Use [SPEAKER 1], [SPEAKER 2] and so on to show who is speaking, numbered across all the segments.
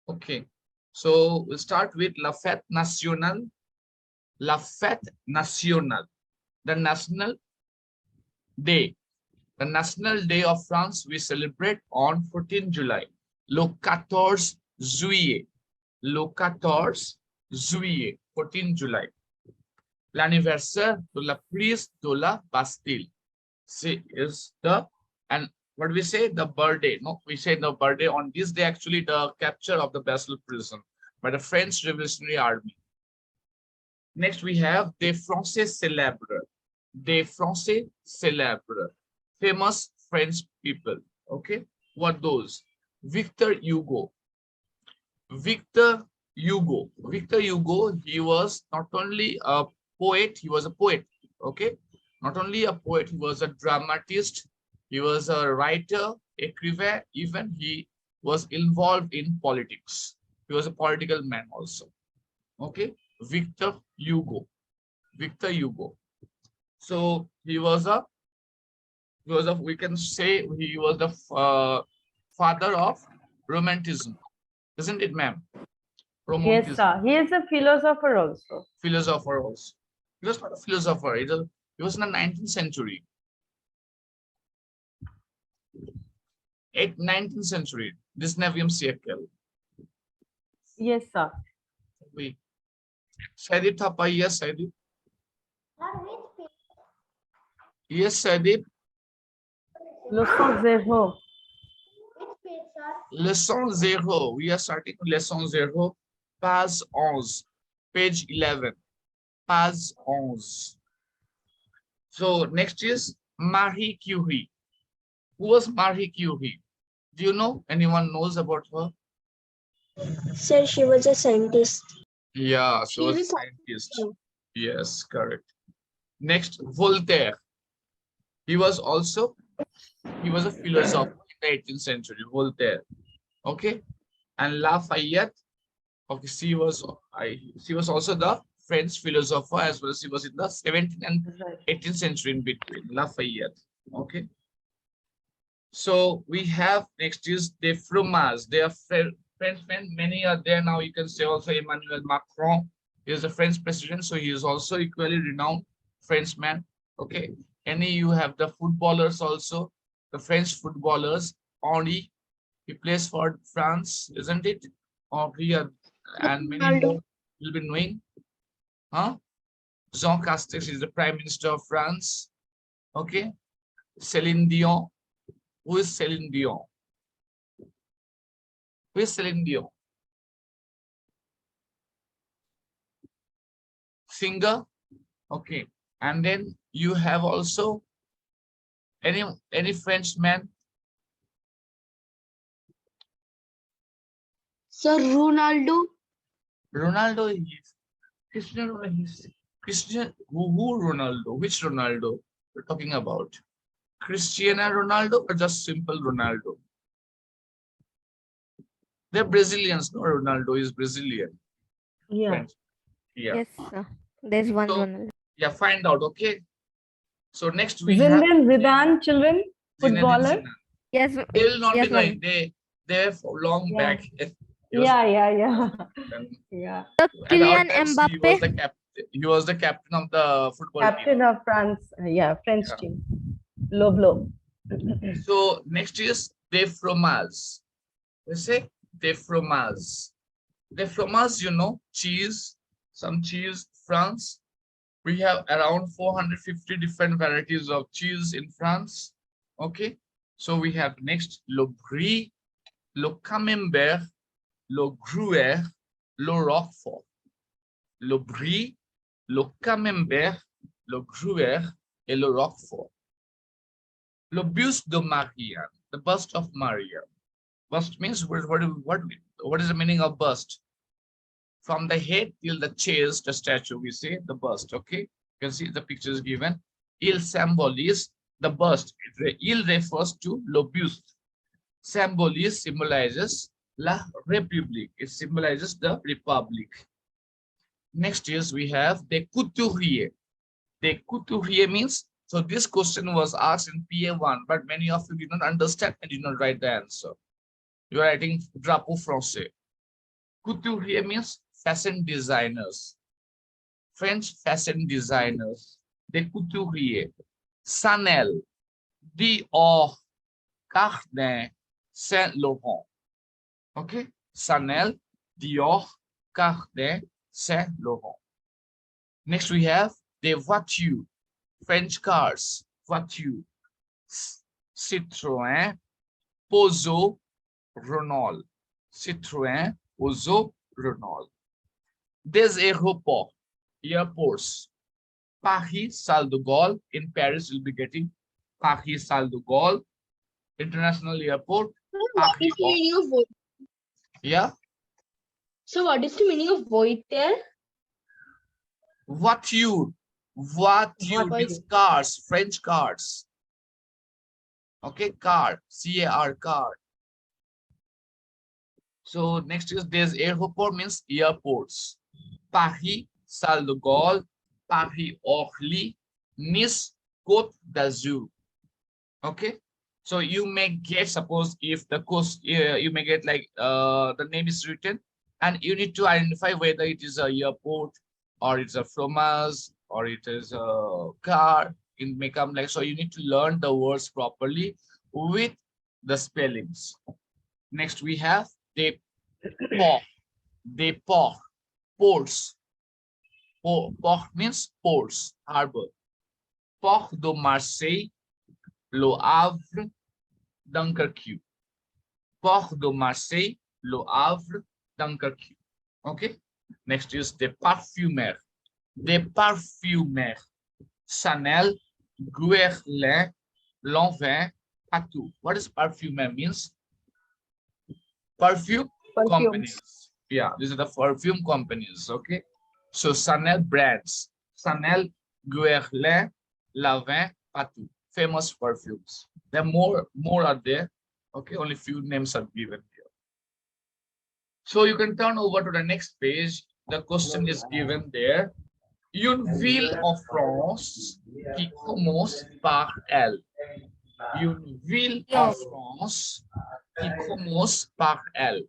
[SPEAKER 1] Okay. So we'll start with La Fête Nationale. La Fête Nationale, the national day. The National Day of France we celebrate on 14 July. Le 14 juillet. Le 14 juillet, 14 July. L'anniversaire de la prise de la Bastille. See, is the, and what we say, the birthday. No, we say the birthday on this day, actually the capture of the Bastille prison by the French Revolutionary Army. Next we have Des Français célèbres. Des Français célèbres. Famous French people. Okay, what those? Victor Hugo. Victor Hugo. Victor Hugo, he was not only a poet, he was a poet. Okay, not only a poet, he was a dramatist, he was a writer, écrivain, even he was involved in politics. He was a political man also. Okay, Victor Hugo. Victor Hugo. So he was a, we can say he was the father of romanticism, isn't it, ma'am?
[SPEAKER 2] Yes,
[SPEAKER 1] Romanticism.
[SPEAKER 2] sir. He is a philosopher also.
[SPEAKER 1] Philosopher also. He was not a philosopher. He was in the 19th century. 19th century. 19e siècle.
[SPEAKER 2] Yes, sir.
[SPEAKER 1] Oui. Saidip Thapa, yes, Saidip. Yes, Saidip.
[SPEAKER 2] Leçon zero.
[SPEAKER 1] Leçon zero. We are starting leçon zero. Page 11. Page 11. Page 11. So next is Marie Curie. Who was Marie Curie? Do you know? Anyone knows about her?
[SPEAKER 3] Sir, she was a scientist.
[SPEAKER 1] Yeah,
[SPEAKER 3] She
[SPEAKER 1] so a
[SPEAKER 3] is a
[SPEAKER 1] scientist. Yes, correct. Next, Voltaire. He was a philosopher in the 18th century, Voltaire. Okay. And Lafayette, okay, she was also the French philosopher, as well as she was in the 17th and 18th century in between, Lafayette. Okay. So we have next is the Fromage. They are Frenchmen. Many are there now. You can say also Emmanuel Macron is a French president, so he is also equally renowned Frenchman. Okay. Any you have the footballers also, the French footballers. Henri, he plays for France, isn't it? Henri, and many more will be knowing. Huh? Jean Castex is the Prime Minister of France. Okay. Celine Dion. Who is Celine Dion? Who is Celine Dion? Singer. Okay. And then you have also any Frenchman?
[SPEAKER 3] Sir, Ronaldo.
[SPEAKER 1] Ronaldo is Cristiano Ronaldo. Christian who Ronaldo? Which Ronaldo we're talking about? Cristiano Ronaldo or just simple Ronaldo? They're Brazilians. No, Ronaldo is Brazilian.
[SPEAKER 2] Yeah.
[SPEAKER 1] French. Yeah.
[SPEAKER 4] Yes, sir. There's one
[SPEAKER 1] So,
[SPEAKER 4] Ronald.
[SPEAKER 1] yeah, find out. Okay. So next we have
[SPEAKER 2] Zinedine Zidane, children,
[SPEAKER 1] Zinedine
[SPEAKER 2] footballer.
[SPEAKER 1] Zidane.
[SPEAKER 4] Yes,
[SPEAKER 1] They will not
[SPEAKER 4] yes,
[SPEAKER 1] be
[SPEAKER 4] ma'am.
[SPEAKER 1] knowing. They're for long
[SPEAKER 2] Yeah.
[SPEAKER 1] back. He was
[SPEAKER 2] Yeah.
[SPEAKER 1] captain.
[SPEAKER 2] Yeah.
[SPEAKER 4] So
[SPEAKER 1] At our
[SPEAKER 4] Kylian
[SPEAKER 1] times, he was the
[SPEAKER 4] Mbappe.
[SPEAKER 1] captain. He was the captain of the football
[SPEAKER 2] Captain
[SPEAKER 1] team.
[SPEAKER 2] of France. Yeah, French
[SPEAKER 1] Yeah.
[SPEAKER 2] team. Low blow.
[SPEAKER 1] So next is de fromage. We say de fromage. De fromage, you know, cheese, some cheese, France. We have around 450 different varieties of cheese in France. Okay. So we have next le brie, le camembert, le gruyère, le roquefort. Le brie, le camembert, le gruyère, et le roquefort. Le buste de Maria, the bust of Maria. Bust means what is the meaning of bust? From the head till the chest, the statue, we say the bust. Okay, you can see the pictures given. Il symbolise the bust. Il refers to le buste. Symbolise symbolizes la République. It symbolizes the republic. Next is we have the couturier. The couturier means, so this question was asked in PA1, but many of you did not understand and did not write the answer. You are writing drapeau français. Couturier means fashion designers. French fashion designers. Des couturiers. Chanel, Dior, Cardin, Saint Laurent. Okay? Chanel, Dior, Cardin, Saint Laurent. Next we have des voitures. French cars. Voiture. Citroën, Peugeot, Renault. Citroën, Peugeot, Renault. Des aéroports, airports. Paris, Charles de Gaulle. In Paris, you'll be getting Paris, Charles de Gaulle International Airport.
[SPEAKER 4] What is the meaning of void?
[SPEAKER 1] Yeah.
[SPEAKER 4] So what is the meaning of void there?
[SPEAKER 1] Voiture. Voiture means cars, French cars. Okay, car, C-A-R, car. So next is there's airport means airports. Paris, Charles de Gaulle, Paris Orly, Nice, Côte d'Azur. Okay, so you may get, suppose if the coast, you may get like the name is written, and you need to identify whether it is a airport or it's a fromage or it is a car. It may come like, so you need to learn the words properly with the spellings. Next we have des ports, ports. Port means ports, harbor. Port de Marseille, Le Havre, Dunkerque. Port de Marseille, Le Havre, Dunkerque. Okay. Next is des parfumeurs. Des parfumeurs. Chanel, Guerlain, Lanvin, Patou. What does parfumeur means? Perfume companies. Yeah, these are the perfume companies. Okay. So Chanel brands. Chanel, Guerlain, Lanvin, Patou. Famous perfumes. There are more are there. Okay, only few names are given here. So you can turn over to the next page. The question is given there. Une ville en France qui commence par L. Une ville en France qui commence par L.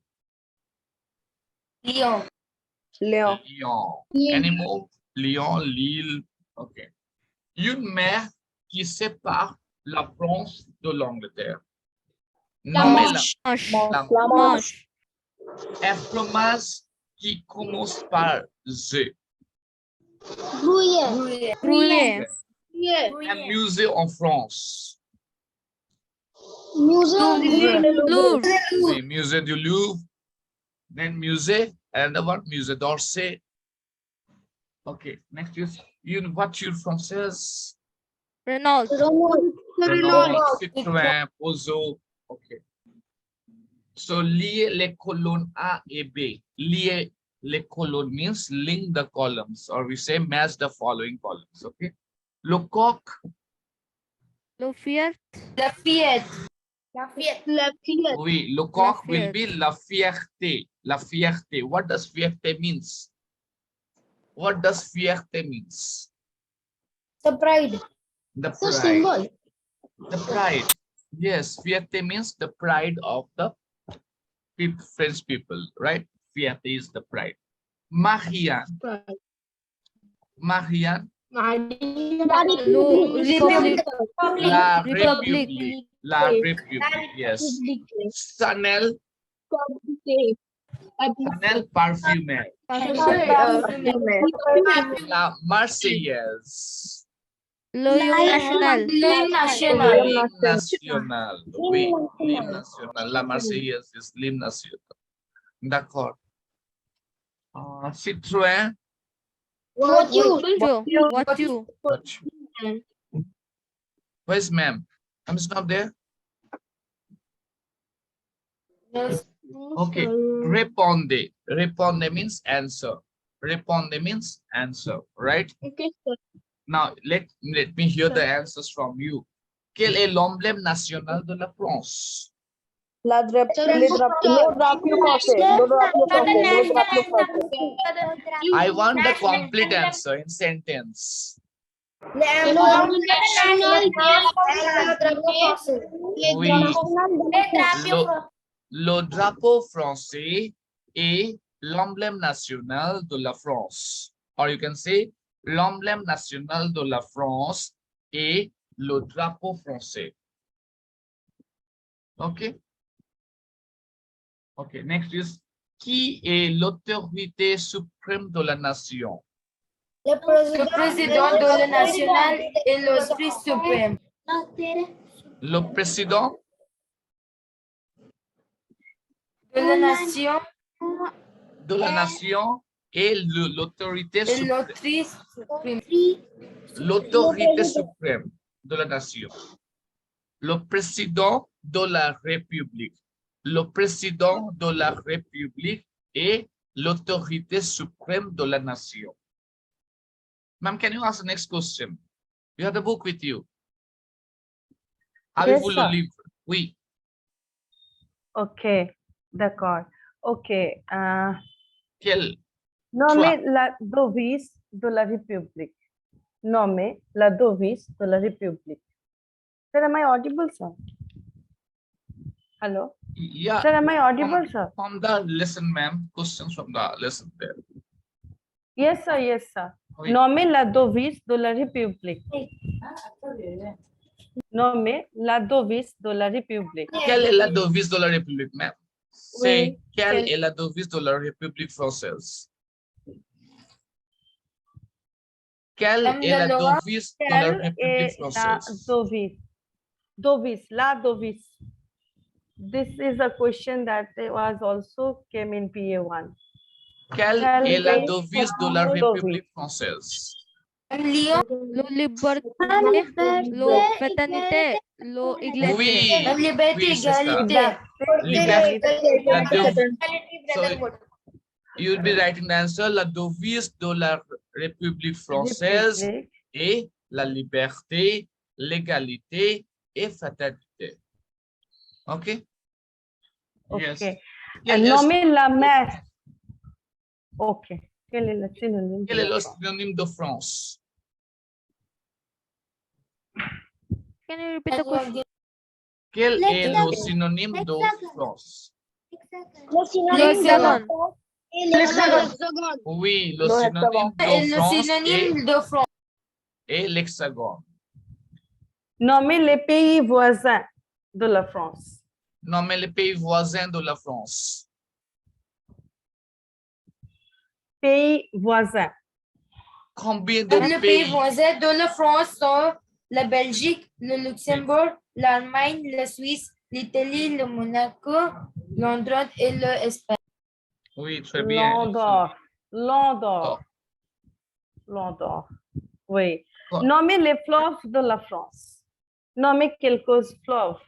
[SPEAKER 4] Lyon.
[SPEAKER 2] Lyon.
[SPEAKER 1] Lyon. Any more? Lyon, Lille. Okay. Une mer qui sépare la France de l'Angleterre.
[SPEAKER 4] La
[SPEAKER 1] Nommez-la.
[SPEAKER 4] Manche.
[SPEAKER 2] Manche.
[SPEAKER 1] Un fromage qui commence par Z.
[SPEAKER 3] Gruyère.
[SPEAKER 2] Gruyère.
[SPEAKER 1] Un musée en France.
[SPEAKER 2] Louvre.
[SPEAKER 1] Oui, musée du Louvre. Then musée, another one, musée d'Orsay. Okay, next is une voiture française.
[SPEAKER 2] Renault.
[SPEAKER 1] Renault, Citroën, Peugeot. Okay. So lier les colonnes A et B. Lier les colonnes means link the columns, or we say match the following columns. Okay. Le coq.
[SPEAKER 2] Lafayette.
[SPEAKER 1] Oui, le coq will be la fierté. La fierté. What does fierté means? What does fierté means?
[SPEAKER 3] The pride.
[SPEAKER 1] The
[SPEAKER 3] The
[SPEAKER 1] pride.
[SPEAKER 3] symbol.
[SPEAKER 1] The pride. Yes, fierté means the pride of the French people, right? Fierté is the pride. Marianne. Marianne.
[SPEAKER 2] Republic.
[SPEAKER 1] La
[SPEAKER 2] Republic.
[SPEAKER 1] République. La République. Yes. Chanel. Chanel parfumeur. La Marseillaise.
[SPEAKER 2] National.
[SPEAKER 1] L'hymne national. Oui, l'hymne national. La Marseillaise is l'hymne national. D'accord. Citroën.
[SPEAKER 2] What you?
[SPEAKER 1] Where's ma'am? I'm not there. Okay. Répondez. Répondez means answer. Répondez means answer, right?
[SPEAKER 4] Okay, sir.
[SPEAKER 1] Now let me hear the answers from you. Quel est l'emblème national de la France?
[SPEAKER 2] Le drapeau français.
[SPEAKER 1] I want the complete answer in sentence. Oui. Le drapeau français est l'emblème national de la France. Or you can say l'emblème national de la France est le drapeau français. Okay. Okay, next is qui est l'autorité suprême de la nation?
[SPEAKER 4] Le président de la nationale est l'autorité suprême.
[SPEAKER 1] Le président
[SPEAKER 4] De la nation
[SPEAKER 1] de la nation est l'autorité
[SPEAKER 4] est
[SPEAKER 1] suprême.
[SPEAKER 4] l'autorité suprême.
[SPEAKER 1] L'autorité suprême de la nation. Le président de la République. Le président de la République est l'autorité suprême de la nation. Ma'am, can you ask the next question? You have the book with you. Avez-vous
[SPEAKER 5] Yes,
[SPEAKER 1] le
[SPEAKER 5] sir.
[SPEAKER 1] livre? Oui.
[SPEAKER 5] Ok, d'accord. Ok.
[SPEAKER 1] Quel?
[SPEAKER 5] Nommer la devise de la République. Nommer la devise de la République. Sir, am I audible, sir? Hello?
[SPEAKER 1] Yeah.
[SPEAKER 5] Sir, am I audible, sir?
[SPEAKER 1] From the lesson, ma'am. Questions from the lesson there.
[SPEAKER 5] Yes, sir. Yes, sir.
[SPEAKER 1] Oui.
[SPEAKER 5] Nommer la devise de la République. Nommer la devise de la République.
[SPEAKER 1] Quelle est la devise de la République, ma'am? C'est
[SPEAKER 5] Oui,
[SPEAKER 1] quelle est la devise de la République française? Quelle est la devise de la
[SPEAKER 5] Quelle
[SPEAKER 1] République
[SPEAKER 5] est la
[SPEAKER 1] française?
[SPEAKER 5] devise? Devise, la devise. This is a question that was also came in PA1.
[SPEAKER 1] Quelle
[SPEAKER 5] Quelle
[SPEAKER 1] est la
[SPEAKER 5] est
[SPEAKER 1] devise de la
[SPEAKER 5] la
[SPEAKER 1] République française?
[SPEAKER 4] Lyon,
[SPEAKER 2] Lo liberté, lo fraternité, lo égalité.
[SPEAKER 1] Oui,
[SPEAKER 4] la liberté,
[SPEAKER 1] oui, c'est ça.
[SPEAKER 4] égalité.
[SPEAKER 1] Liberté. La devise. So,
[SPEAKER 4] Fraternité.
[SPEAKER 1] you will be writing the answer. La devise de la République française
[SPEAKER 5] République.
[SPEAKER 1] est la liberté, l'égalité et fraternité. OK? Yes.
[SPEAKER 5] Ok.
[SPEAKER 1] Quel est-
[SPEAKER 5] Nommer la mère. Ok. Quel est le synonyme?
[SPEAKER 1] Quel
[SPEAKER 5] de
[SPEAKER 1] est
[SPEAKER 5] la
[SPEAKER 1] le
[SPEAKER 5] France?
[SPEAKER 1] synonyme de France?
[SPEAKER 2] Can you repeat the question?
[SPEAKER 1] Quel est le synonyme de France?
[SPEAKER 2] L'hexagone.
[SPEAKER 1] Oui, le
[SPEAKER 3] Le
[SPEAKER 1] synonyme
[SPEAKER 4] Et
[SPEAKER 1] de
[SPEAKER 4] le
[SPEAKER 1] France
[SPEAKER 4] synonyme de France.
[SPEAKER 1] est l'hexagone.
[SPEAKER 5] Nommer les pays voisins de la France.
[SPEAKER 1] Nommez les pays voisins de la France.
[SPEAKER 5] Pays voisins.
[SPEAKER 1] Combien de
[SPEAKER 4] Le pays voisin de la France sont la Belgique, le Luxembourg, l'Allemagne, la Suisse, l'Italie, le Monaco, Londres et l'Espagne.
[SPEAKER 1] Oui, très bien.
[SPEAKER 5] L'Andorre.
[SPEAKER 1] Oh.
[SPEAKER 5] L'Andorre. Oui.
[SPEAKER 1] Oh.
[SPEAKER 5] Nommer les fleuves de la France. Nommer quelques fleuves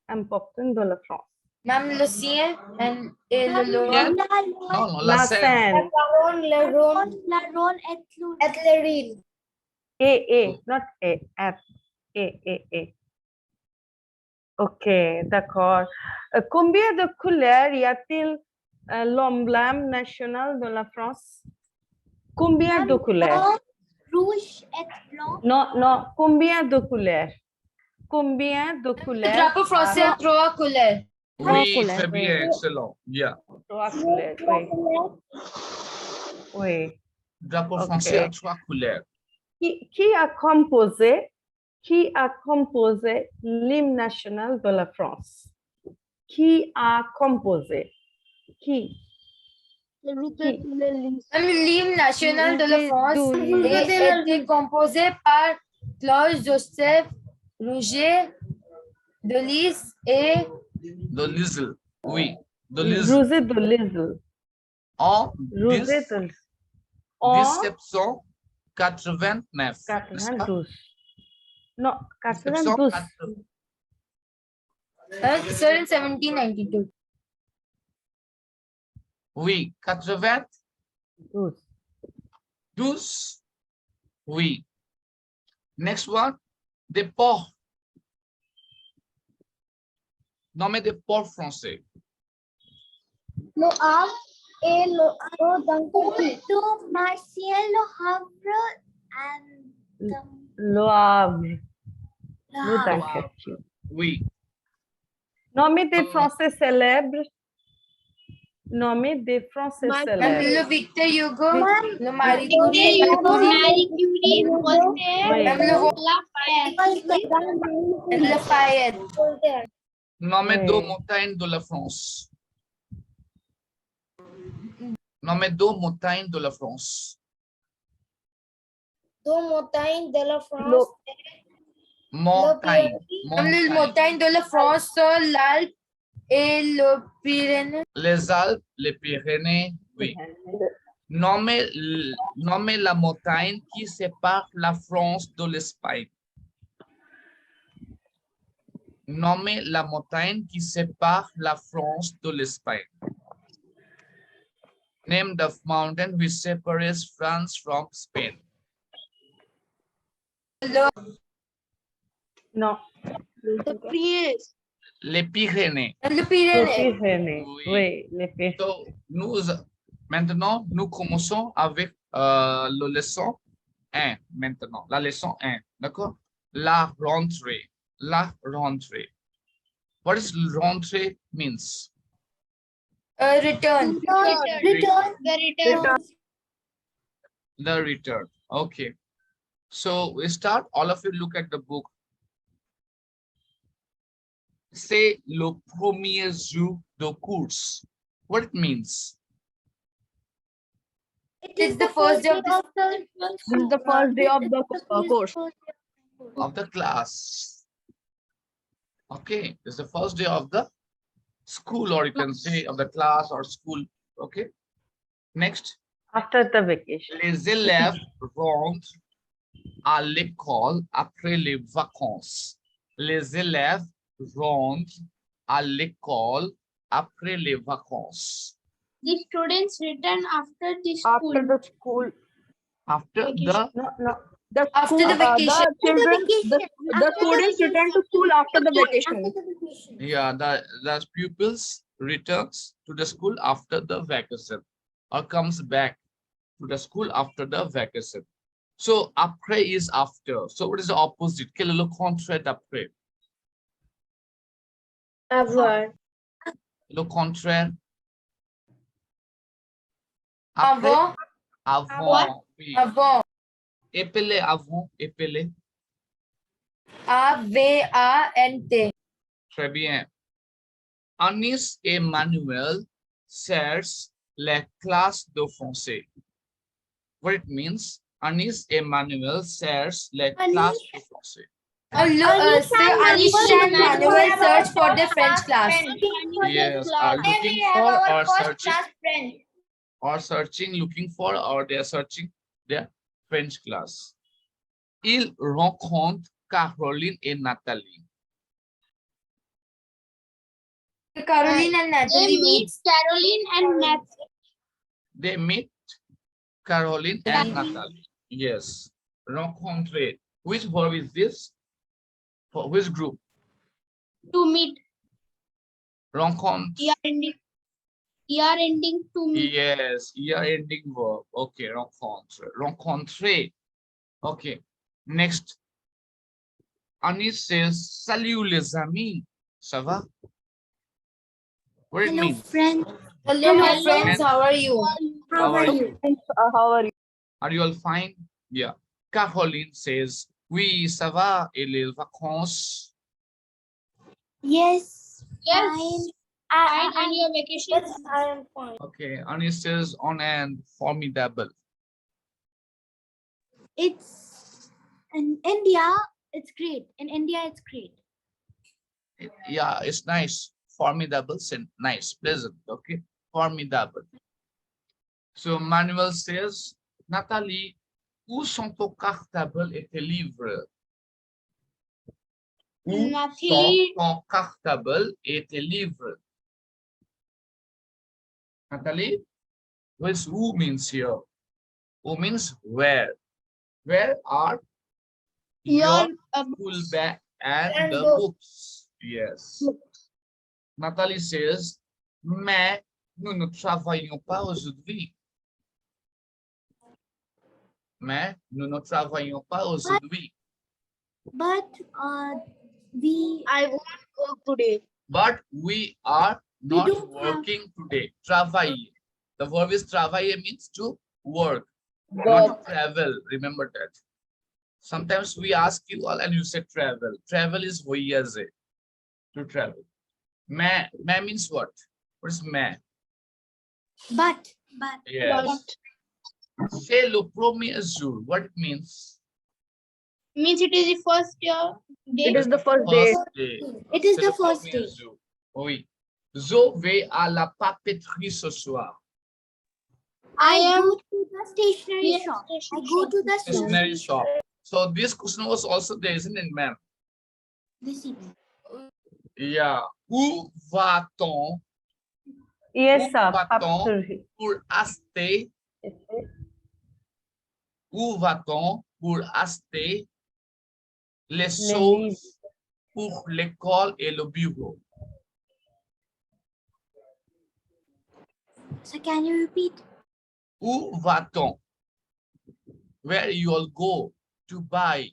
[SPEAKER 5] importants de la France.
[SPEAKER 4] Même le sien et le
[SPEAKER 1] Bien.
[SPEAKER 4] Rhône.
[SPEAKER 1] Non, non, la
[SPEAKER 5] La
[SPEAKER 1] Seine.
[SPEAKER 5] Seine.
[SPEAKER 4] La Rhône et le Rhin.
[SPEAKER 5] Not A, F. Ok, d'accord. Combien de couleurs y a-t-il l'emblème national de la France? Combien de couleurs?
[SPEAKER 3] Rouge et blanc.
[SPEAKER 5] Non, combien de couleurs? Combien de
[SPEAKER 4] Le
[SPEAKER 5] couleurs?
[SPEAKER 4] drapeau français a 3 couleurs.
[SPEAKER 1] Oui,
[SPEAKER 2] couleurs.
[SPEAKER 1] très bien, excellent. Yeah.
[SPEAKER 5] 3 couleurs, oui.
[SPEAKER 1] Drapeau
[SPEAKER 5] Ok.
[SPEAKER 1] français a 3 couleurs.
[SPEAKER 5] Qui a composé l'hymne national de la France? Qui a composé? Qui?
[SPEAKER 4] L'hymne national de la France
[SPEAKER 2] Rouget
[SPEAKER 4] a été composé par Claude Joseph Rouget de Lys et
[SPEAKER 1] De Lisle. Oui, de Lisle.
[SPEAKER 5] Rouget de Lisle.
[SPEAKER 1] En
[SPEAKER 5] Rouget de Lisle. En
[SPEAKER 1] 1789.
[SPEAKER 5] 92. Non, 92.
[SPEAKER 4] 1792.
[SPEAKER 1] Oui, 92.
[SPEAKER 5] 12.
[SPEAKER 1] Oui. Next one, des ports. Nommez des ports français.
[SPEAKER 3] Le Havre et le Dunkerque. To Marseille, Le Havre and
[SPEAKER 5] Le Havre. Le Dunkerque.
[SPEAKER 1] Oui.
[SPEAKER 5] Nommez des Français célèbres. Nommez des Français
[SPEAKER 4] Même
[SPEAKER 5] célèbres.
[SPEAKER 4] le Victor Hugo, le Marie
[SPEAKER 2] Victor
[SPEAKER 4] Curie,
[SPEAKER 5] Oui.
[SPEAKER 4] même le Lafayette.
[SPEAKER 1] Nommez
[SPEAKER 5] Oui.
[SPEAKER 1] deux montagnes de la France. Nommez deux montagnes de la France.
[SPEAKER 3] Deux montagnes de la France.
[SPEAKER 1] Montagne.
[SPEAKER 4] Même les montagnes de la France sont l'Alpe et le Pyrénées.
[SPEAKER 1] Les Alpes, les Pyrénées, oui. Nommez la montagne qui sépare la France de l'Espagne. Nommez la montagne qui sépare la France de l'Espagne. Name the mountain which separates France from Spain.
[SPEAKER 5] Non.
[SPEAKER 1] Les Pyrénées.
[SPEAKER 4] Le
[SPEAKER 5] Les
[SPEAKER 4] Pyrénées.
[SPEAKER 5] Pyrénées.
[SPEAKER 1] Oui.
[SPEAKER 5] Oui, les Pyrénées.
[SPEAKER 1] So, maintenant, nous commençons avec la leçon 1. Maintenant, la leçon 1. D'accord? La rentrée. La rentrée. What is rentrée means?
[SPEAKER 4] Return.
[SPEAKER 1] The return. Okay. So we start. All of you look at the book. Say le premier jour de course. What it means?
[SPEAKER 4] It's the first day of the
[SPEAKER 2] This is the first day of the course.
[SPEAKER 1] Of the class. Okay. It's the first day of the school, or you can say of the class or school. Okay. Next.
[SPEAKER 5] After the vacation.
[SPEAKER 1] Les élèves rentrent à l'école après les vacances. Les élèves rentrent à l'école après les vacances.
[SPEAKER 6] The students return after the school.
[SPEAKER 2] After the school.
[SPEAKER 1] After the
[SPEAKER 5] No.
[SPEAKER 2] The
[SPEAKER 4] After
[SPEAKER 2] school,
[SPEAKER 4] the vacation.
[SPEAKER 2] the children, the students return to school after the vacation.
[SPEAKER 1] yeah, the pupils returns to the school after the vacation or comes back to the school after the vacation. So après is after. So what is the opposite? Quel est le contraire d'après?
[SPEAKER 3] Avoir.
[SPEAKER 1] Le contraire. Après,
[SPEAKER 4] Avant.
[SPEAKER 1] avant. Oui.
[SPEAKER 4] Avant.
[SPEAKER 1] Épelé avant, épelé.
[SPEAKER 4] A-V-A-N-T.
[SPEAKER 1] Très bien. Anis et Manuel cherchent les classes de français. What it means? Anis et Manuel cherchent les classes de français.
[SPEAKER 4] Anish and Manuel search for the French class.
[SPEAKER 1] Yes, are looking for or searching, looking for, or they are searching their French class. Ils rencontrent Caroline et Nathalie.
[SPEAKER 4] Caroline and Natalie meet.
[SPEAKER 6] Caroline and Nathan.
[SPEAKER 1] They meet Caroline and Nathalie. Yes. Rencontrer. Which verb is this? For which group?
[SPEAKER 6] To meet.
[SPEAKER 1] Rencontre.
[SPEAKER 6] ER ending to meet.
[SPEAKER 1] Yes, year ending verb. Okay, rencontre. Rencontrer. Okay. Next. Anis says, salut les amis. Ça va? What it means?
[SPEAKER 6] friend.
[SPEAKER 4] Hello friends, how are you?
[SPEAKER 1] How are you?
[SPEAKER 2] How are you?
[SPEAKER 1] Are you all fine? Yeah. Caroline says, oui, ça va. Et les vacances?
[SPEAKER 6] Yes. Fine. And your vacation?
[SPEAKER 3] Yes, I am fine.
[SPEAKER 1] Okay. Anis says, on and formidable.
[SPEAKER 6] It's in India. It's great. In India, it's great.
[SPEAKER 1] Yeah, it's nice. Formidable, nice, pleasant. Okay. Formidable. So Manuel says, Nathalie, où sont ton cartable et tes livres? Où sont ton cartable et tes livres? Nathalie, what's who means here? Who means where? Where are your school bag and the books? Yes. Nathalie says, mais nous ne travaillons pas aujourd'hui. Mais nous ne travaillons pas aujourd'hui.
[SPEAKER 6] But I won't work today.
[SPEAKER 1] But we are not
[SPEAKER 6] don't have-
[SPEAKER 1] working today. Travailler. The verb is travailler means to work, not to travel. Remember that. Sometimes we ask you all and you say travel. Travel is voyager, to travel. Mais means what? What is mais?
[SPEAKER 6] But
[SPEAKER 1] Yes. C'est le premier jour. What it means?
[SPEAKER 2] Means it is the first day.
[SPEAKER 5] It is the first day.
[SPEAKER 1] First day.
[SPEAKER 6] it is
[SPEAKER 1] C'est
[SPEAKER 6] the
[SPEAKER 1] le
[SPEAKER 6] first
[SPEAKER 1] premier
[SPEAKER 6] day.
[SPEAKER 1] jour. Oui. Je vais à la papeterie ce soir.
[SPEAKER 6] I
[SPEAKER 2] am-
[SPEAKER 6] go to the stationery shop. I go to the
[SPEAKER 1] Stationery shop. So this question was also there, isn't it, ma'am?
[SPEAKER 6] this evening.
[SPEAKER 1] Yeah. Où va-t-on
[SPEAKER 5] Yes, sir.
[SPEAKER 1] va-t-on
[SPEAKER 5] Papeterie.
[SPEAKER 1] pour acheter? Où va-t-on pour acheter les choses pour l'école et le bureau?
[SPEAKER 6] So can you repeat?
[SPEAKER 1] Où va-t-on? Where you all go to buy?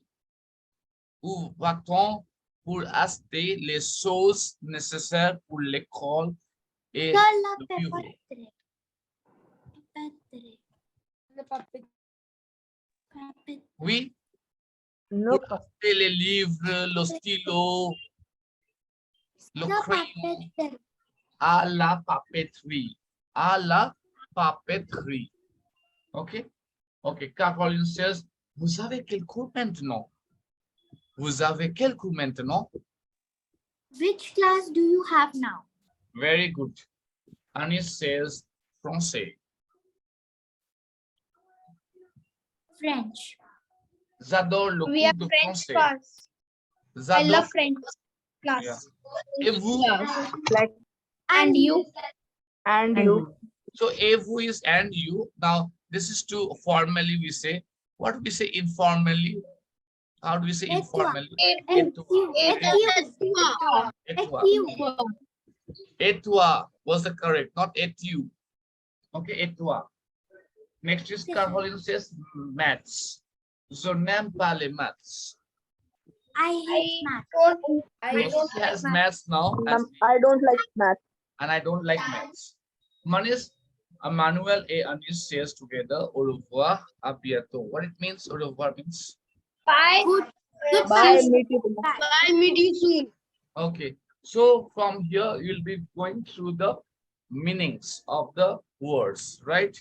[SPEAKER 1] Où va-t-on pour acheter les choses nécessaires pour l'école et
[SPEAKER 6] Dans
[SPEAKER 1] le
[SPEAKER 6] la
[SPEAKER 1] bureau?
[SPEAKER 6] papeterie. Papeterie.
[SPEAKER 1] Oui,
[SPEAKER 5] No.
[SPEAKER 1] pour acheter les livres, le stylo, le
[SPEAKER 6] La
[SPEAKER 1] crayon
[SPEAKER 6] papeterie.
[SPEAKER 1] à la papeterie. À la papeterie. OK? OK. Caroline says, vous avez quel cours maintenant? Vous avez quel cours maintenant?
[SPEAKER 6] Which class do you have now?
[SPEAKER 1] Very good. Anis says, Français.
[SPEAKER 6] French.
[SPEAKER 1] J'adore le
[SPEAKER 2] We
[SPEAKER 1] cours
[SPEAKER 2] have
[SPEAKER 1] de
[SPEAKER 2] French
[SPEAKER 1] français.
[SPEAKER 2] class. I
[SPEAKER 1] J'adore.
[SPEAKER 2] love French class.
[SPEAKER 1] Yeah. Et vous?
[SPEAKER 5] Like
[SPEAKER 2] And you?
[SPEAKER 5] and you.
[SPEAKER 1] So et vous is and you. Now this is to formally we say. What do we say informally? How do we say
[SPEAKER 6] Et toi?
[SPEAKER 1] informally?
[SPEAKER 6] And
[SPEAKER 1] toi.
[SPEAKER 6] you. And you.
[SPEAKER 1] Et
[SPEAKER 6] And
[SPEAKER 1] toi.
[SPEAKER 6] you.
[SPEAKER 1] Et toi was the correct, not et you. Okay, et toi. Next is Caroline says maths. Je n'aime pas les maths.
[SPEAKER 6] I hate math.
[SPEAKER 4] I
[SPEAKER 1] So she has maths now,
[SPEAKER 5] I don't like math.
[SPEAKER 1] and I don't like maths. Manis, Emmanuel and Anis says together, au revoir, à bientôt. What it means, au revoir means?
[SPEAKER 2] Bye.
[SPEAKER 5] Bye.
[SPEAKER 6] Goodbye.
[SPEAKER 5] Meet you.
[SPEAKER 2] Bye. Meet you soon.
[SPEAKER 1] Okay, so from here you'll be going through the meanings of the words, right?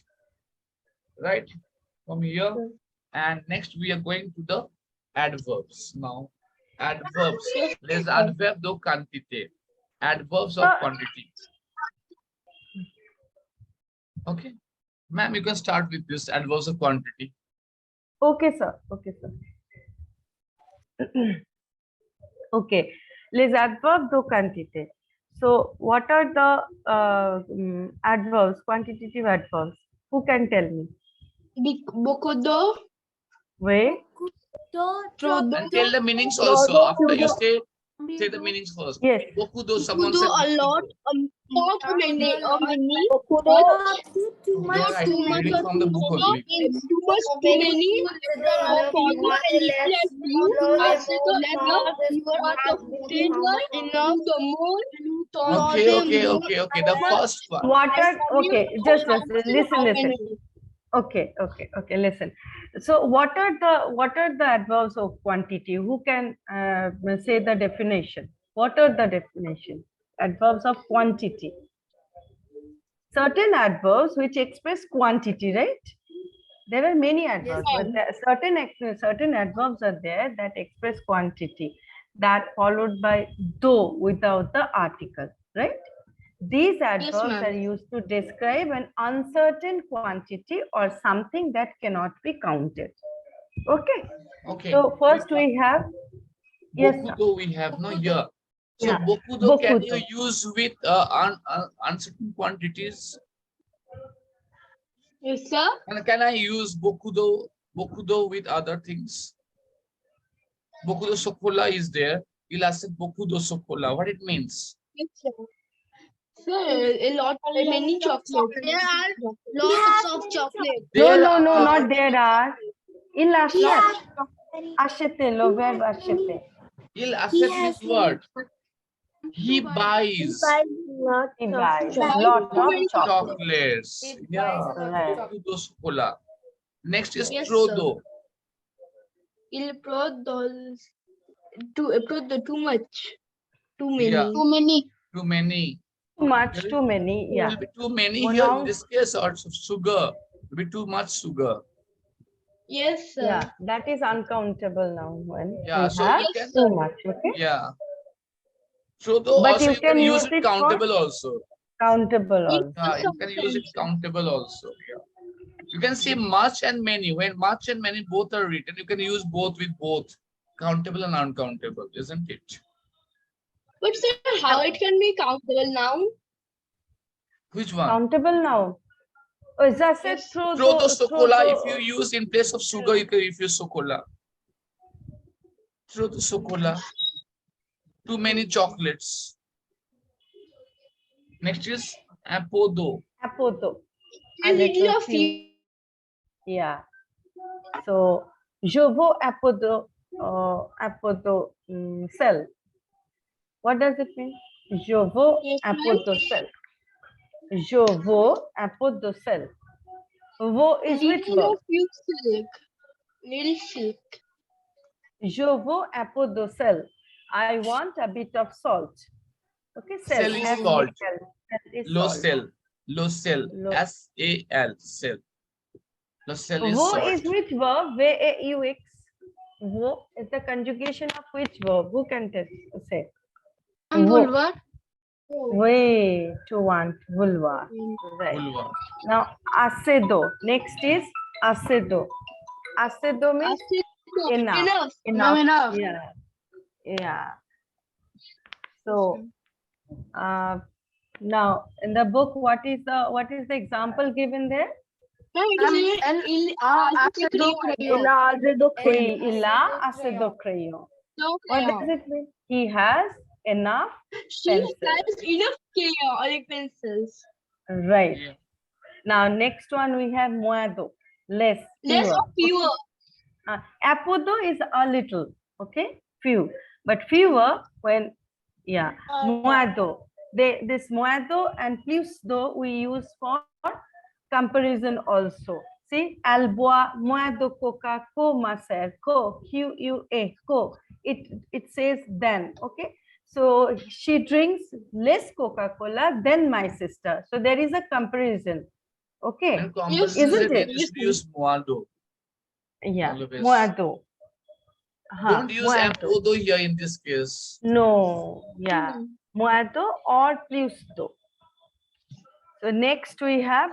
[SPEAKER 1] Right? From here, and next we are going to the adverbs now. Adverbs. Les adverbes de quantité. Adverbs of quantity. Okay, ma'am, you can start with this adverbs of quantity.
[SPEAKER 5] Okay, sir. Okay, sir. Okay. Les adverbes de quantité. So, what are the adverbs, quantitative adverbs? Who can tell me?
[SPEAKER 2] Beaucoup d'eau.
[SPEAKER 5] Wait.
[SPEAKER 2] Trop d'eau.
[SPEAKER 1] And tell the meanings also. After you say the meanings first.
[SPEAKER 5] Yes.
[SPEAKER 1] Beaucoup d'eau,
[SPEAKER 2] Beaucoup
[SPEAKER 1] someone
[SPEAKER 2] d'eau,
[SPEAKER 1] said
[SPEAKER 2] a
[SPEAKER 1] beaucoup
[SPEAKER 2] lot.
[SPEAKER 1] d'eau.
[SPEAKER 2] Not many. Many.
[SPEAKER 6] Too much.
[SPEAKER 1] Yeah, I'm reading from the book only.
[SPEAKER 2] Too much. Too many. For you and less you. As enough the more.
[SPEAKER 1] Okay. The first one.
[SPEAKER 5] What are, okay, just listen. Okay, listen. So what are the adverbs of quantity? Who can say the definition? What are the definition? Adverbs of quantity. Certain adverbs which express quantity, right? There are many adverbs, but certain adverbs are there that express quantity, that followed by do without the article, right? These adverbs are used to describe an uncertain quantity or something that cannot be counted. Okay.
[SPEAKER 1] Okay.
[SPEAKER 5] So first we have, yes,
[SPEAKER 1] Beaucoup
[SPEAKER 5] sir.
[SPEAKER 1] d'eau we have no here. So
[SPEAKER 5] Yeah.
[SPEAKER 1] beaucoup d'eau can
[SPEAKER 5] Beaucoup
[SPEAKER 1] you
[SPEAKER 5] d'eau.
[SPEAKER 1] use with uncertain quantities?
[SPEAKER 2] Yes, sir.
[SPEAKER 1] And can I use beaucoup d'eau with other things? Beaucoup de chocolat is there. Il a said beaucoup de chocolat. What it means?
[SPEAKER 2] Yes, sir. Sir, a lot, many chocolates. There are lots of chocolates.
[SPEAKER 5] No,
[SPEAKER 1] There
[SPEAKER 5] not there are. Il achète.
[SPEAKER 6] Very-
[SPEAKER 5] Acheter, le verbe acheter.
[SPEAKER 1] Il
[SPEAKER 6] He
[SPEAKER 1] accept
[SPEAKER 6] has
[SPEAKER 1] this word. He buys
[SPEAKER 3] Lots
[SPEAKER 5] He
[SPEAKER 3] of
[SPEAKER 5] buys
[SPEAKER 3] chocolate.
[SPEAKER 5] lot of chocolate.
[SPEAKER 1] chocolates.
[SPEAKER 4] He
[SPEAKER 1] Yeah.
[SPEAKER 4] buys a lot of
[SPEAKER 5] Right.
[SPEAKER 4] chocolate.
[SPEAKER 1] Prudo Sokola. Next is
[SPEAKER 2] Yes,
[SPEAKER 1] Trodo.
[SPEAKER 2] Il produce too much. Too many.
[SPEAKER 1] Yeah.
[SPEAKER 2] Too many.
[SPEAKER 1] Too many.
[SPEAKER 5] Too much, too many.
[SPEAKER 1] It
[SPEAKER 5] Yeah.
[SPEAKER 1] will be too many here in
[SPEAKER 5] Pronounce-
[SPEAKER 1] this case, or sugar. It will be too much sugar.
[SPEAKER 2] Yes, sir.
[SPEAKER 5] Yeah, that is uncountable now when
[SPEAKER 1] Yeah,
[SPEAKER 5] we
[SPEAKER 1] so
[SPEAKER 5] have
[SPEAKER 1] you can,
[SPEAKER 5] too much. Okay.
[SPEAKER 1] yeah. Trodo
[SPEAKER 5] But
[SPEAKER 1] also
[SPEAKER 5] you
[SPEAKER 1] you can
[SPEAKER 5] can
[SPEAKER 1] use
[SPEAKER 5] use
[SPEAKER 1] it
[SPEAKER 5] it for-
[SPEAKER 1] countable also.
[SPEAKER 5] Countable
[SPEAKER 2] Yes,
[SPEAKER 5] also.
[SPEAKER 1] Yeah, you can use it countable also. Yeah. You can say much and many. When much and many both are written, you can use both with both. Countable and uncountable, isn't it?
[SPEAKER 2] But sir, how it can be countable now?
[SPEAKER 1] Which one?
[SPEAKER 5] Countable now. Oh, as I said,
[SPEAKER 2] Yes.
[SPEAKER 5] through
[SPEAKER 1] Trodo
[SPEAKER 5] the
[SPEAKER 1] Sokola, if you use in place of sugar, you can use Sokola. Trodo Sokola. Too many chocolates. Next is Apodo.
[SPEAKER 5] apoto. A
[SPEAKER 2] Is it
[SPEAKER 5] little
[SPEAKER 2] your
[SPEAKER 5] few. Yeah. So, je veux apoto cell. What does it mean? Je veux
[SPEAKER 2] Yes, ma'am.
[SPEAKER 5] apoto cell. Je veux apoto cell. Wo is which verb?
[SPEAKER 2] few silk. Little silk.
[SPEAKER 5] Je veux apoto cell. I want a bit of salt. Okay, cell.
[SPEAKER 1] Cell is
[SPEAKER 5] S-A-L.
[SPEAKER 1] salt.
[SPEAKER 5] Cell is
[SPEAKER 1] Low
[SPEAKER 5] salt.
[SPEAKER 1] cell. Low cell.
[SPEAKER 5] Low.
[SPEAKER 1] S-A-L. Cell. Low cell is
[SPEAKER 5] Wo
[SPEAKER 1] salt.
[SPEAKER 5] is which verb? V-A-U-X. Wo is the conjugation of which verb? Who can say? Wo. Way to want vulva. Right.
[SPEAKER 1] Vulva.
[SPEAKER 5] Now, acedo. Next is acedo. Acedo means enough.
[SPEAKER 2] Enough.
[SPEAKER 5] Yeah. Yeah. So, now in the book, what is the example given there?
[SPEAKER 2] No, it is acedo
[SPEAKER 5] He ila acedo crayon. What does it mean? He has enough
[SPEAKER 2] She
[SPEAKER 5] pencils.
[SPEAKER 2] has enough crayon pencils.
[SPEAKER 5] Right.
[SPEAKER 1] Yeah.
[SPEAKER 5] Now, next one we have moado. Less.
[SPEAKER 2] Less
[SPEAKER 5] Fewer.
[SPEAKER 2] or fewer.
[SPEAKER 5] Apodo is a little. Okay. Few. But fewer when, yeah. Moado. This moado and plus do we use for comparison also. See, alboa, moado coca, co macer, co, Q-U-A, co. It says then, okay? So she drinks less Coca-Cola than my sister. So there is a comparison. Okay.
[SPEAKER 1] And compulsory
[SPEAKER 5] Isn't it?
[SPEAKER 1] is to use moado.
[SPEAKER 5] Yeah.
[SPEAKER 1] Always.
[SPEAKER 5] Moado.
[SPEAKER 1] Don't use apodo here in this case.
[SPEAKER 5] No. Yeah. Moado or plusto. So next we have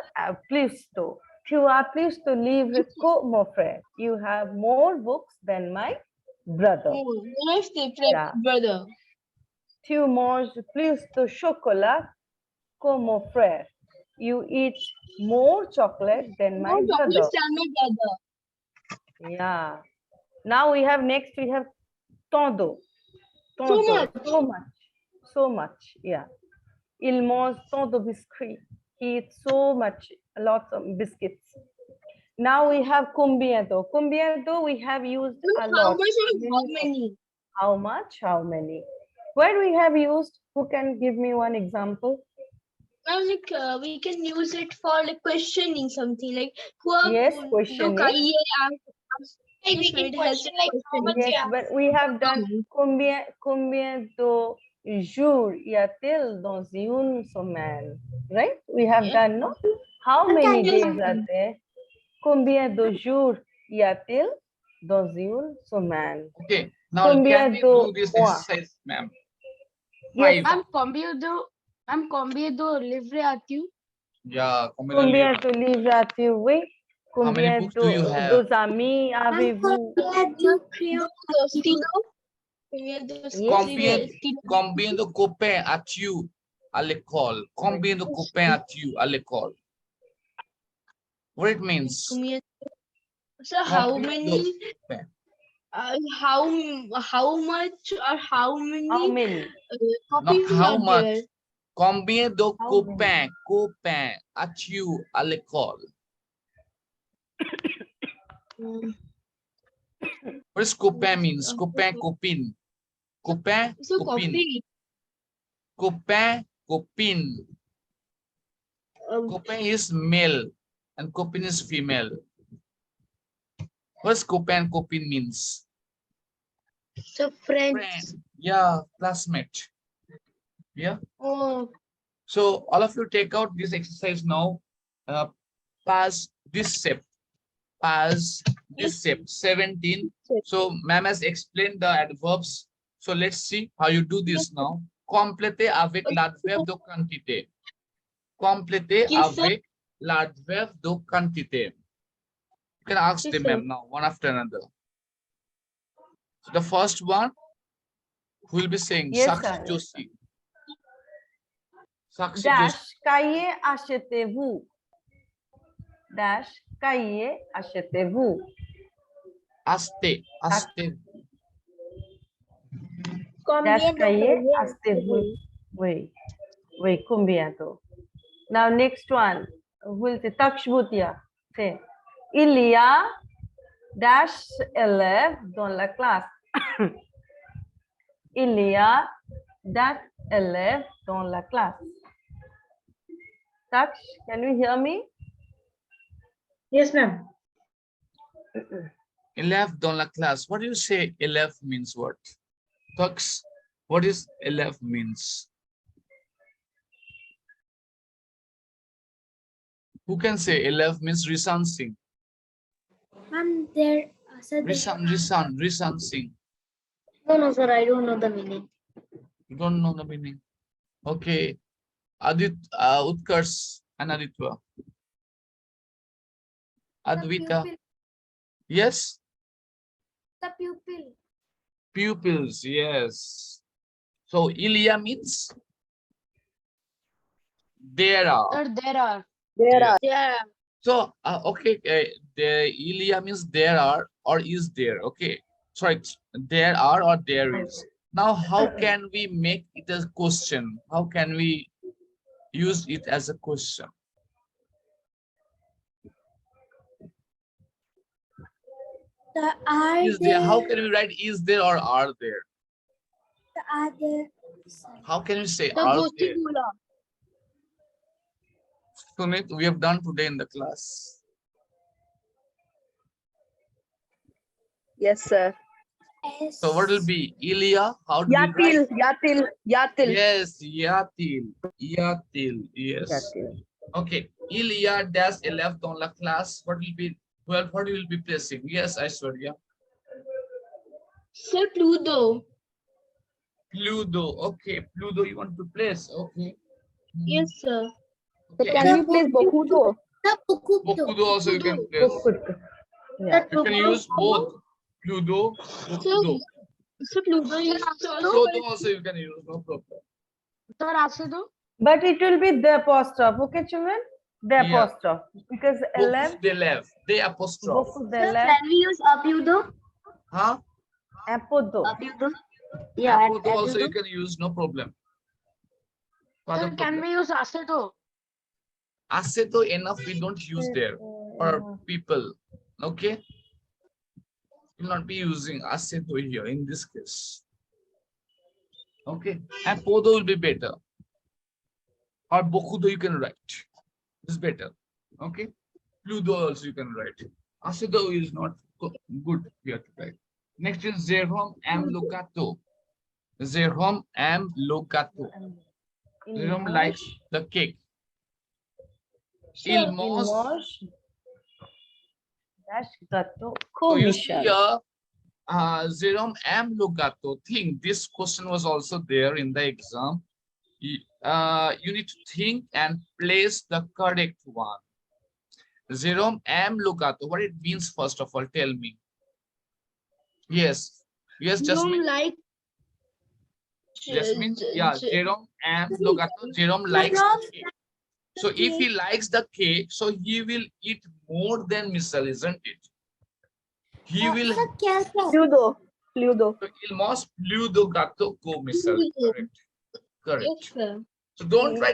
[SPEAKER 5] plusto. Tu as plus de livres que mon frère. You have more books than my brother. Yeah.
[SPEAKER 2] Brother.
[SPEAKER 5] Tu manges plus de chocolat que mon frère. You eat more chocolate than my brother. Yeah. Now we have next we have tondo. Tondo. So much. Yeah. Il mange tant de biscuits. He eats so much, lots of biscuits. Now we have combien d'eau. Combien d'eau we have used a lot.
[SPEAKER 2] How many?
[SPEAKER 5] How much? How many? Where we have used? Who can give me one example?
[SPEAKER 2] We can use it for like questioning something like
[SPEAKER 5] Yes, questioning.
[SPEAKER 6] Like we can question like how much
[SPEAKER 5] Yes, but we have done combien de jours y a-t-il dans une semaine? Right? We have done, no? How many days are there? Combien de jours y a-t-il dans une semaine?
[SPEAKER 1] Okay. Now can we do this exercise, ma'am?
[SPEAKER 5] Yes,
[SPEAKER 2] combien de livres as-tu?
[SPEAKER 1] Yeah.
[SPEAKER 5] combien de livres as-tu? Oui.
[SPEAKER 1] How many
[SPEAKER 5] Combien
[SPEAKER 1] books do you have?
[SPEAKER 5] d'amis avez-vous?
[SPEAKER 1] Combien de copains as-tu à l'école? Combien de copains as-tu à l'école? What it means?
[SPEAKER 2] So how
[SPEAKER 1] Combien
[SPEAKER 2] many?
[SPEAKER 1] de copains?
[SPEAKER 2] How much or how many?
[SPEAKER 5] How many?
[SPEAKER 1] Not how much.
[SPEAKER 2] There?
[SPEAKER 1] Combien de
[SPEAKER 5] How
[SPEAKER 1] copains as-tu à l'école? What does copain means? Copain, copine. Copain,
[SPEAKER 2] So
[SPEAKER 1] copine.
[SPEAKER 2] copy.
[SPEAKER 1] Copain, copine. Copain is male and copine is female. What's copain, copine means?
[SPEAKER 2] So French.
[SPEAKER 1] Friend. Yeah, classmate. Yeah.
[SPEAKER 2] Oh,
[SPEAKER 1] So all of you take out this exercise now. Pass this step. Pass this step. 17. So ma'am has explained the adverbs. So let's see how you do this now. Complétez avec l'adverbe de quantité. Complétez avec l'adverbe de quantité. You can ask them, ma'am, now, one after another. So the first one, who will be saying?
[SPEAKER 5] Yes,
[SPEAKER 1] Sakshi
[SPEAKER 5] sir.
[SPEAKER 1] Joshi. Sakshi
[SPEAKER 5] Dash,
[SPEAKER 1] Joshi.
[SPEAKER 5] cahier achetez-vous? Dash, cahier achetez-vous?
[SPEAKER 1] Aste. Aste.
[SPEAKER 5] Dash, cahier achetez-vous? Oui. Oui, combien to? Now next one, will say Takshbutiya. Say, il y a dash élèves dans la classe. Il y a dash élèves dans la classe. Taksh, can you hear me?
[SPEAKER 3] Yes, ma'am.
[SPEAKER 1] Élève dans la classe. What do you say élève means what? Tux, what is élève means? Who can say élève means Risan Singh?
[SPEAKER 6] Ma'am, there. Sir,
[SPEAKER 1] Risan Singh.
[SPEAKER 2] no, sir. I don't know the meaning.
[SPEAKER 1] You don't know the meaning. Okay. Utkarsh and Aditya. Advita. Yes.
[SPEAKER 6] The pupil.
[SPEAKER 1] Pupils. Yes. So Ilya means there are.
[SPEAKER 2] Sir, there are.
[SPEAKER 1] Yes.
[SPEAKER 2] Yeah.
[SPEAKER 1] So okay, the Ilya means there are or is there. Okay. Sorry, there are or there is. Now, how can we make it a question? How can we use it as a question?
[SPEAKER 6] The are
[SPEAKER 1] Is
[SPEAKER 6] there.
[SPEAKER 1] there? How can we write is there or are there?
[SPEAKER 6] The are there.
[SPEAKER 1] How can we say
[SPEAKER 2] The
[SPEAKER 1] are
[SPEAKER 2] Gosti
[SPEAKER 1] there?
[SPEAKER 2] Gula.
[SPEAKER 1] Sunit, we have done today in the class.
[SPEAKER 7] Yes, sir.
[SPEAKER 1] So what will be Ilya? How do we
[SPEAKER 7] Yatil,
[SPEAKER 1] write?
[SPEAKER 7] Yatil.
[SPEAKER 1] Yes, Yatil. Yatil. Yes.
[SPEAKER 7] Yatil.
[SPEAKER 1] Okay. Ilya dash left on la class. What will be? Well, what will be placing? Yes, Aishwarya.
[SPEAKER 2] Sir, Pluto.
[SPEAKER 1] Pluto. Okay, Pluto. You want to place? Okay.
[SPEAKER 2] Yes, sir.
[SPEAKER 1] Okay.
[SPEAKER 7] Can we place Bokudo?
[SPEAKER 6] The Bokudo.
[SPEAKER 1] Bokudo also you can place.
[SPEAKER 5] Yeah.
[SPEAKER 1] You can use both. Pluto, Bokudo.
[SPEAKER 2] Sir, Pluto is
[SPEAKER 1] Pluto also you can use. No problem.
[SPEAKER 2] Sir, Asedo.
[SPEAKER 5] But it will be the apostrophe, okay, children? The
[SPEAKER 1] Yeah.
[SPEAKER 5] apostrophe. Because
[SPEAKER 1] Both they left. They apostrophe.
[SPEAKER 5] Boku
[SPEAKER 6] Sir,
[SPEAKER 5] de
[SPEAKER 6] can we use Apudo?
[SPEAKER 1] Huh?
[SPEAKER 5] apodo.
[SPEAKER 6] Apudo. Yeah.
[SPEAKER 1] Apodo also you can use. No problem.
[SPEAKER 2] Sir, can we use Asedo?
[SPEAKER 1] Aceto enough we don't use there for people. Okay. Will not be using aceto here in this case. Okay. Apodo will be better. Or bokudo you can write. It's better. Okay. Pluto also you can write. Aceto is not good here to write. Next is Zerhom am locato. Zerhom am locato. Zerhom likes the cake. Il mange.
[SPEAKER 5] Dash gato
[SPEAKER 1] So you see
[SPEAKER 5] commission.
[SPEAKER 1] here, Jerome am locato. Think this question was also there in the exam. You need to think and place the correct one. Jerome am locato. What it means, first of all, tell me. Yes. Yes, Jasmine.
[SPEAKER 2] Like.
[SPEAKER 1] Jasmine. Yeah, Jerome am locato. Jerome likes the cake. So if he likes the cake, so he will eat more than Missile, isn't it? He will.
[SPEAKER 7] Pluto.
[SPEAKER 1] So il most plus do gato go Missile. Correct. Correct.
[SPEAKER 2] Yes, sir.
[SPEAKER 1] So don't write